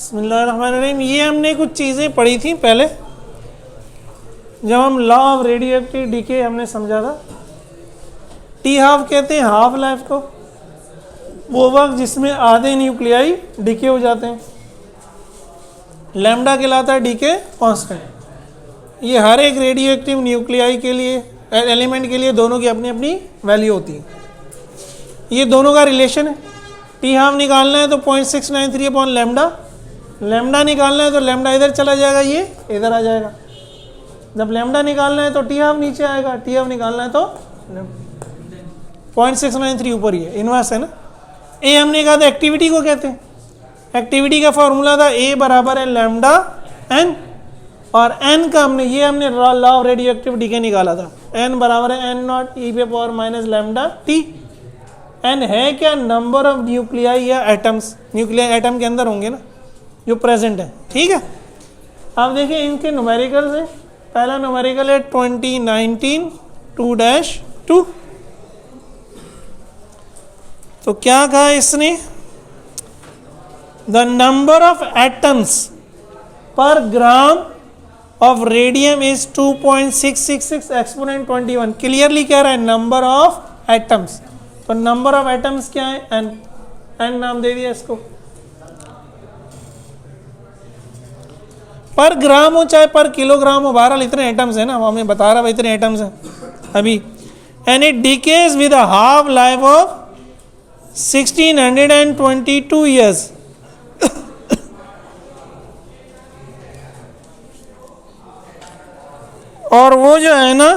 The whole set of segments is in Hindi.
बिस्मिल्लाहिर्रहमानिर्रहीम। ये हमने कुछ चीज़ें पढ़ी थी पहले जब हम law of radioactive decay हमने समझा था। टी हाफ कहते हैं हाफ लाइफ को, वो वक्त जिसमें आधे न्यूक्लियाई डीके हो जाते हैं। लैम्डा कहलाता है डीके कांस्टेंट। ये हर एक रेडियो एक्टिव न्यूक्लियाई के लिए एलिमेंट के लिए दोनों की अपनी अपनी वैल्यू होती है। ये दोनों का रिलेशन है। टी हाफ निकालना है तो 0.693 अपॉन लैम्डा, लैम्डा निकालना है तो लैम्डा इधर चला जाएगा, ये इधर आ जाएगा। जब लैम्डा निकालना है तो टी हाफ नीचे आएगा, टी हाफ निकालना है तो 0.693 ऊपर ही है, इनवर्स है ना। ए हमने कहा था एक्टिविटी को कहते हैं। एक्टिविटी का फॉर्मूला था ए बराबर है लैम्डा एन, और एन का हमने law of radioactive decay निकाला था। एन बराबर है एन नॉट ई पे power minus lambda t. N है क्या? नंबर ऑफ न्यूक्लियाई या एटम्स, न्यूक्लियाई एटम के अंदर होंगे ना जो प्रेजेंट है, ठीक है। अब देखिए इनके न्यूमेरिकल्स हैं। पहला न्यूमेरिकल है 2019 2-2। तो क्या कहा इसने? द नंबर ऑफ एटम्स पर gram of radium is 2.666 exponent 21। Clearly कह रहा है नंबर ऑफ एटम्स। तो नंबर ऑफ एटम्स क्या है? एन। एन नाम दे दिया इसको। पर ग्राम हो चाहे पर किलोग्राम हो, बहरहाल इतने एटम्स है ना, हमें बता रहा है इतने एटम्स हैं अभी। And it decays with a half life of 1622 years. और वो जो है ना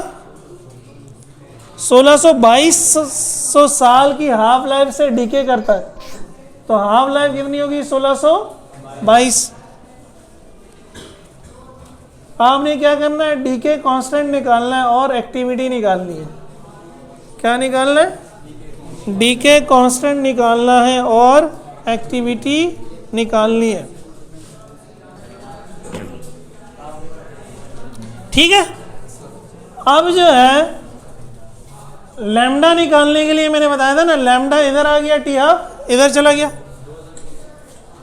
1622 साल की हाफ लाइफ से डीके करता है। तो हाफ लाइफ कितनी होगी? 1622। आपने क्या करना है? डीके कांस्टेंट निकालना है और एक्टिविटी निकालनी है। क्या निकालना है? डीके कांस्टेंट निकालना है और एक्टिविटी निकालनी है, ठीक है। अब जो है लैम्डा निकालने के लिए मैंने बताया था ना, लैम्डा इधर आ गया, टी हाफ इधर चला गया।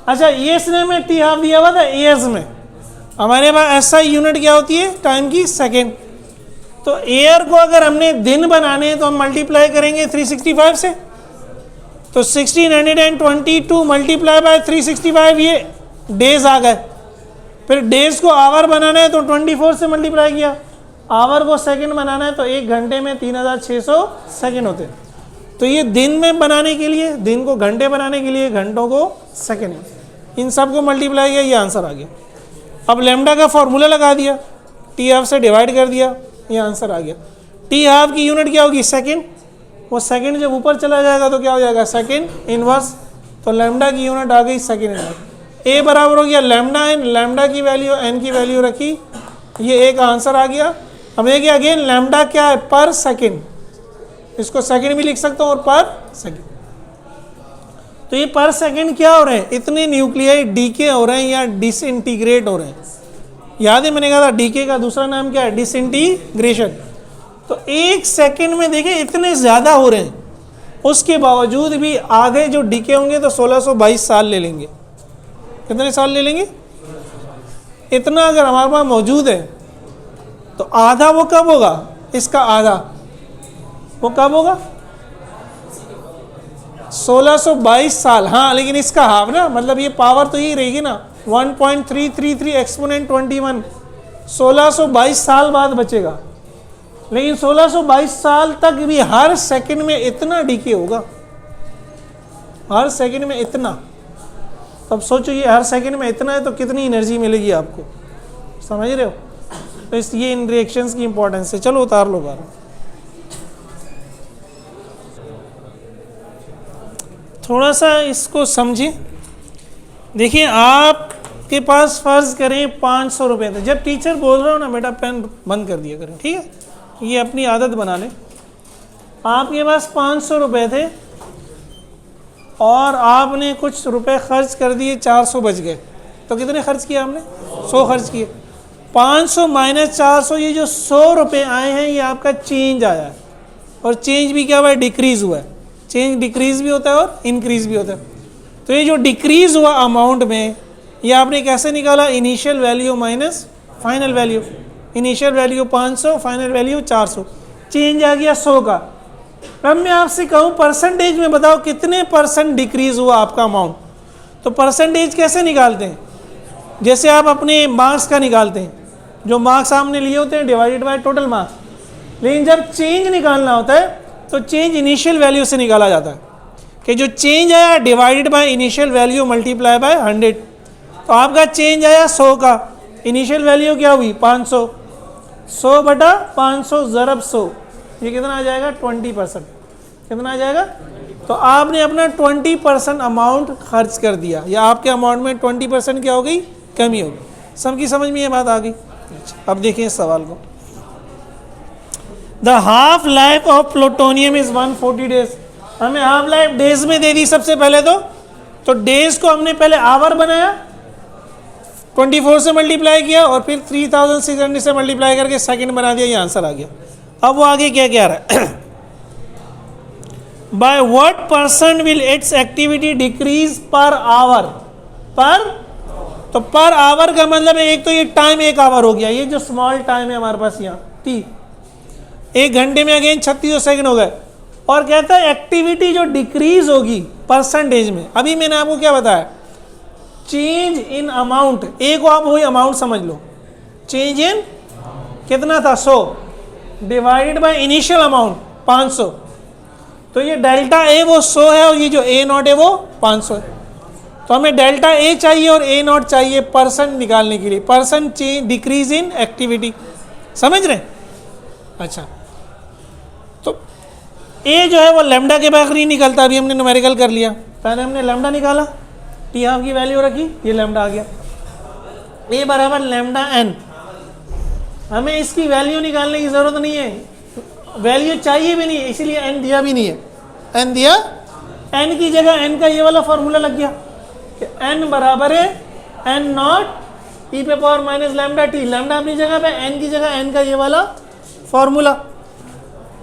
अच्छा ईएस में टी हाफ दिया हुआ था, ईएस में हमारे पास एसआई यूनिट क्या होती है? टाइम की, सेकेंड। तो एयर को अगर हमने दिन बनाने हैं तो हम मल्टीप्लाई करेंगे 365 से। तो 1622 मल्टीप्लाई बाय 365, ये डेज आ गए। फिर डेज को आवर बनाना है तो 24 से मल्टीप्लाई किया। आवर को सेकंड बनाना है तो 1 घंटे में 3600 सेकंड होते हैं। तो ये दिन में बनाने के लिए, दिन को घंटे बनाने के लिए घंटों को सेकंड, इन सब को मल्टीप्लाई किया, ये आंसर आ गया। अब लैम्डा का फॉर्मूला लगा दिया, टी हाफ से डिवाइड कर दिया, ये आंसर आ गया। टी हाफ की यूनिट क्या होगी? सेकंड। वो सेकंड जब ऊपर चला जाएगा तो क्या हो जाएगा? Second inverse. तो लैम्डा की यूनिट आ गई सेकंड इनवर्स। ए बराबर हो गया लैम्डा एन, लैम्डा की वैल्यू एन की वैल्यू रखी, ये एक आंसर आ गया। अब देखिए अगेन लैम्डा क्या है? पर सेकंड, इसको सेकंड भी लिख सकता हूँ और पर सेकंड। तो ये पर सेकंड क्या हो रहे हैं? इतने न्यूक्लियाई डीके हो रहे हैं या डिसइंटीग्रेट हो रहे हैं। याद है मैंने कहा था डीके का दूसरा नाम क्या है? डिसइंटीग्रेशन। तो 1 सेकंड में देखिए इतने ज़्यादा हो रहे हैं, उसके बावजूद भी आधे जो डीके होंगे तो 1622 साल ले लेंगे। कितने साल ले लेंगे? इतना अगर हमारे पास मौजूद है तो आधा वो कब होगा? इसका आधा वो कब होगा? 1622 साल। हाँ लेकिन इसका हाफ ना, मतलब ये पावर तो यही रहेगी ना, 1.333 एक्सपोनेंट 21। 1622 साल बाद बचेगा, लेकिन 1622 साल तक भी हर सेकंड में इतना डीके होगा, हर सेकंड में इतना। तब सोचो ये हर सेकंड में इतना है तो कितनी एनर्जी मिलेगी आपको, समझ रहे हो? तो इस ये इन रिएक्शंस की इंपॉर्टेंस है। चलो उतार लो बार, थोड़ा सा इसको समझिए। देखिए आपके पास फर्ज करें 500 रुपये थे। जब टीचर बोल रहा हो ना बेटा पेन बंद कर दिया करें, ठीक है, ये अपनी आदत बना लें। आपके पास 500 रुपये थे और आपने कुछ रुपए खर्च कर दिए, 400 बच गए। तो कितने खर्च किया आपने? 100 खर्च किए। 500 माइनस 400, ये जो 100 रुपये आए हैं ये आपका चेंज आया है। और चेंज भी क्या हुआ है? डिक्रीज हुआ है। चेंज डिक्रीज भी होता है और इंक्रीज भी होता है। तो ये जो डिक्रीज हुआ अमाउंट में, ये आपने कैसे निकाला, initial value minus final value, initial value 500, final value 400, change आ गया 100 का। अब मैं आपसे कहूँ परसेंटेज में बताओ कितने परसेंट डिक्रीज हुआ आपका अमाउंट, तो परसेंटेज कैसे निकालते हैं, जैसे आप अपने मार्क्स का निकालते हैं, जो मार्क्स आपने लिए होते हैं डिवाइडेड बाय टोटल मार्क्स, लेकिन जब चेंज निकालना होता है तो चेंज इनिशियल वैल्यू से निकाला जाता है कि जो चेंज आया divided by initial value multiply by 100। तो आपका चेंज आया 100 का, इनिशियल वैल्यू क्या हुई 500, 100 बटा 500 ज़रब 100, ये कितना आ जाएगा 20%, कितना आ जाएगा। तो आपने अपना 20% अमाउंट खर्च कर दिया, या आपके अमाउंट में 20% क्या हो गई, कमी हो गई। सबकी समझ में ये बात आ गई। अब देखिए इस सवाल को, the half life of plutonium is 140 days. हमें हाफ लाइफ डेज में दे दी सबसे पहले, तो डेज को हमने पहले आवर बनाया, 24 से मल्टीप्लाई किया और फिर 3600 से मल्टीप्लाई करके सेकंड बना दिया, ये आंसर आ गया। अब वो आगे क्या क्या रहा है, by what percent will it's activity decrease per hour, पर, तो पर आवर का मतलब है एक तो ये टाइम 1 आवर हो गया, ये जो स्मॉल टाइम है हमारे पास यहाँ टी, 1 घंटे में अगेन 36 सेकंड हो गए। और कहता है एक्टिविटी जो डिक्रीज होगी परसेंटेज में, अभी मैंने आपको क्या बताया, चेंज इन अमाउंट, ए को आप वही अमाउंट समझ लो, चेंज इन कितना था 100 डिवाइडेड बाय इनिशियल अमाउंट 500, तो ये डेल्टा ए वो 100 है और ये जो ए नॉट है वो 500 है। तो हमें डेल्टा ए चाहिए और ए नॉट चाहिए परसेंट निकालने के लिए, percent change decrease in activity, समझ रहे। अच्छा, तो ए जो है वो लैम्डा के बगैर नहीं निकलता, अभी हमने न्यूमेरिकल कर लिया, पहले हमने लैम्डा निकाला, टी हाफ की वैल्यू रखी, ये लैम्डा आ गया, ए बराबर लैम्डा एन। हमें इसकी वैल्यू निकालने की ज़रूरत नहीं है, वैल्यू चाहिए भी नहीं है, इसीलिए एन दिया भी नहीं है, एन दिया, एन की जगह एन का ये वाला फॉर्मूला लग गया कि एन बराबर है एन नॉट ई पे power minus lambda T, lambda अपनी जगह पे, एन की जगह एन का ये वाला फॉर्मूला।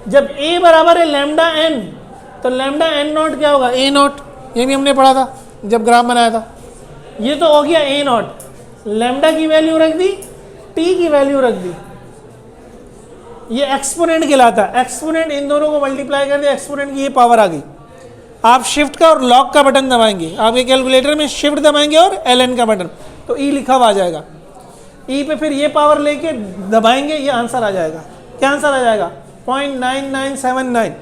जब ए बराबर है लैम्डा एन, तो लैम्डा एन नॉट क्या होगा, ए नॉट, ये भी हमने पढ़ा था जब ग्राफ बनाया था। ये तो हो गया ए नॉट, लैम्डा की वैल्यू रख दी, टी की वैल्यू रख दी, ये एक्सपोनेंट कहलाता है, एक्सपोनेंट इन दोनों को मल्टीप्लाई कर दिया, एक्सपोनेंट की ये पावर आ गई। आप शिफ्ट का और लॉक का बटन दबाएंगे, आपके कैलकुलेटर में शिफ्ट दबाएंगे और एल का बटन, तो ई लिखा हुआ आ जाएगा, ई पे फिर ये पावर लेके दबाएंगे, ये आंसर आ जाएगा। क्या आंसर आ जाएगा, 0.9979,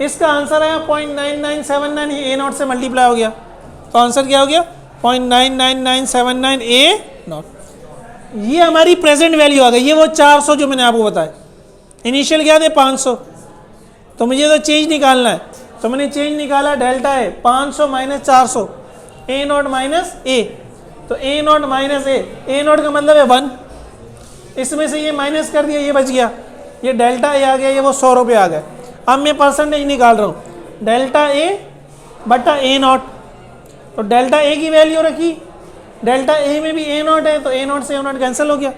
इसका आंसर आया 0.9979, ये ए नॉट से मल्टीप्लाई हो गया, तो आंसर क्या हो गया 0.99979 ए नॉट। ये हमारी प्रेजेंट वैल्यू आ गई, ये वो 400 जो मैंने आपको बताया, इनिशियल क्या थे 500, तो मुझे तो चेंज निकालना है, तो मैंने चेंज निकाला, डेल्टा है 500 माइनस 400, ए नॉट माइनस ए, तो ए नॉट माइनस ए नॉट का मतलब है 1, इसमें से ये माइनस कर दिया, ये बच गया, ये डेल्टा ए आ गया, ये वो 100 रुपये आ गए। अब मैं परसेंटेज निकाल रहा हूँ, डेल्टा ए बटा ए नॉट, तो डेल्टा ए की वैल्यू रखी, डेल्टा ए में भी ए नॉट है, तो ए नॉट से ए नॉट कैंसिल हो गया,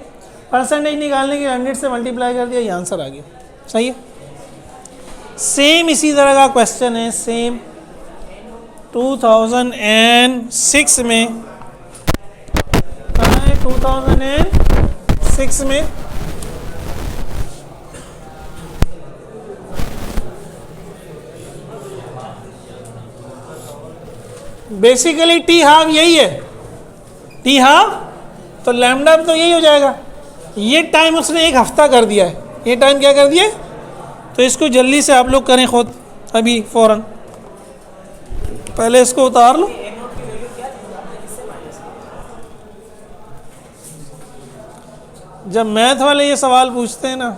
परसेंटेज निकालने के 100 से मल्टीप्लाई कर दिया, ये आंसर आ गया। सही है। सेम इसी तरह का क्वेश्चन है, सेम 2006 में, 2006 में बेसिकली टी हाफ यही है, टी हाफ, तो लैम्डा तो यही हो जाएगा। ये टाइम उसने 1 हफ्ता कर दिया है, ये टाइम क्या कर दिया है, तो इसको जल्दी से आप लोग करें खुद, अभी फौरन, पहले इसको उतार लो। जब मैथ वाले ये सवाल पूछते हैं ना,